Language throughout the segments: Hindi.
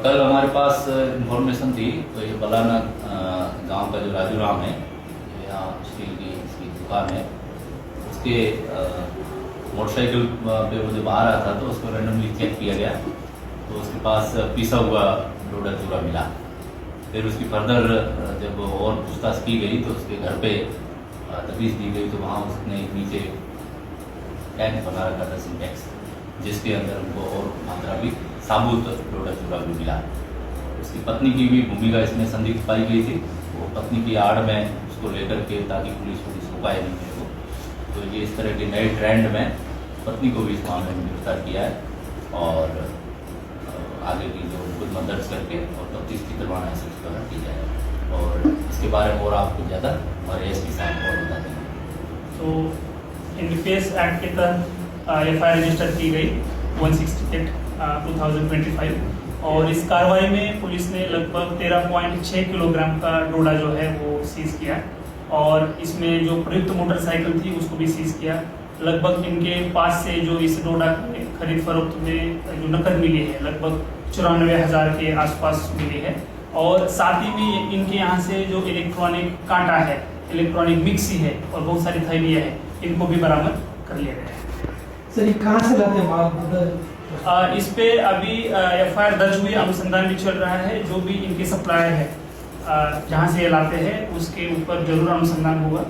कल हमारे पास इंफॉर्मेशन थी, तो ये बलाना गांव का जो राजू राम है, यहाँ स्टील की इसकी दुकान है, उसके मोटरसाइकिल पे वो जब आ रहा था तो उसको रैंडमली चेक किया गया, तो उसके पास पीसा हुआ डोडा चूरा मिला। फिर उसकी फर्दर जब और पूछताछ की गई तो उसके घर पे तफीस दी गई, तो वहाँ उसने नीचे टैंक बना रखा था सिंटेक्स, जिसके अंदर उनको और मात्रा भी साबुत डोडा चूरा भी मिला। उसकी पत्नी की भी भूमिका इसमें संदिग्ध पाई गई थी। वो पत्नी की आड़ में उसको लेकर के, ताकि पुलिस रुकाए नहीं मेरे को, तो ये इस तरह के नए ट्रेंड में पत्नी को भी इस मामले में गिरफ्तार किया है और आगे की जो मुकदमा दर्ज करके और तफ्तीश की करवाना है सबसे द्वारा की जाए। और इसके बारे में और आपको ज़्यादा हमारे एसपी साहब और बता देंगे। तो एनडीपीएस एक्ट के तहत एफआईआर रजिस्टर की गई 168/2025 और इस कार्रवाई में पुलिस ने लगभग 13.6 किलोग्राम का डोडा जो है वो सीज किया और इसमें जो प्रयुक्त मोटरसाइकिल थी उसको भी सीज किया। लगभग इनके पास से जो इस डोडा खरीद फरोख्त में जो नकद मिली है लगभग 94,000 के आसपास मिली है और साथ ही में इनके यहाँ से जो इलेक्ट्रॉनिक कांटा है, इलेक्ट्रॉनिक मिक्सी है और बहुत सारी थैलियाँ हैं, इनको भी बरामद कर लिया गया है। सर ये कहाँ से लाते हैं माल? इस पे अभी एफआईआर दर्ज हुई, अनुसंधान भी चल रहा है। जो भी इनके सप्लायर है जहाँ से ये लाते हैं उसके ऊपर जरूर अनुसंधान होगा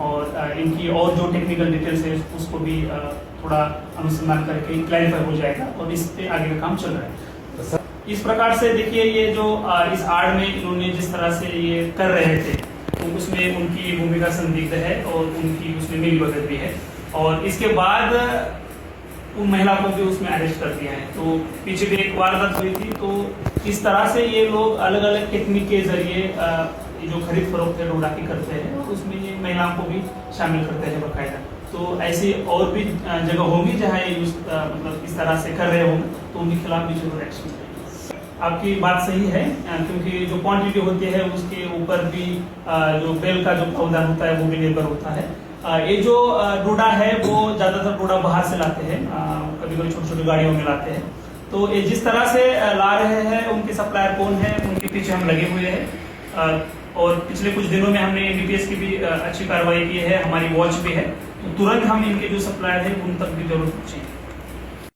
और इनकी और जो टेक्निकल डिटेल्स है उसको भी थोड़ा अनुसंधान करके क्लैरिफाई हो जाएगा और इस पे आगे का काम चल रहा है। इस प्रकार से देखिए, ये जो इस आड़ में इन्होंने जिस तरह से ये कर रहे थे तो उसमें उनकी भूमिका संदिग्ध है और उनकी उसमें मिलीभगत भी है और इसके बाद उन महिला को भी उसमें अरेस्ट कर दिया है। तो पीछे भी एक वारदात हुई थी, तो इस तरह से ये लोग अलग अलग टेक्निक के जरिए जो खरीद फरोख्त है डोडा की करते हैं और उसमें ये महिलाओं को भी शामिल करते हैं बाकायदा। तो ऐसी और भी जगह होंगी जहाँ ये मतलब इस तरह से कर रहे होंगे, तो उनके खिलाफ भी जरूर एक्शन लेंगे। आपकी बात सही है, क्योंकि जो क्वांटिटी होती है उसके ऊपर भी जो बेल का जो प्रावधान होता है वो भी निर्भर होता है। ये जो डोडा है वो ज़्यादातर डोडा बाहर से लाते हैं, कभी कभी छोटी छोटी गाड़ियों में लाते हैं। तो ये जिस तरह से ला रहे हैं, उनके सप्लायर कौन है उनके पीछे हम लगे हुए हैं और पिछले कुछ दिनों में हमने एनडीपीएस की भी अच्छी कार्रवाई की है, हमारी वॉच भी है, तो तुरंत हम इनके जो सप्लायर है उन तक भी जरूर पहुँचेंगे।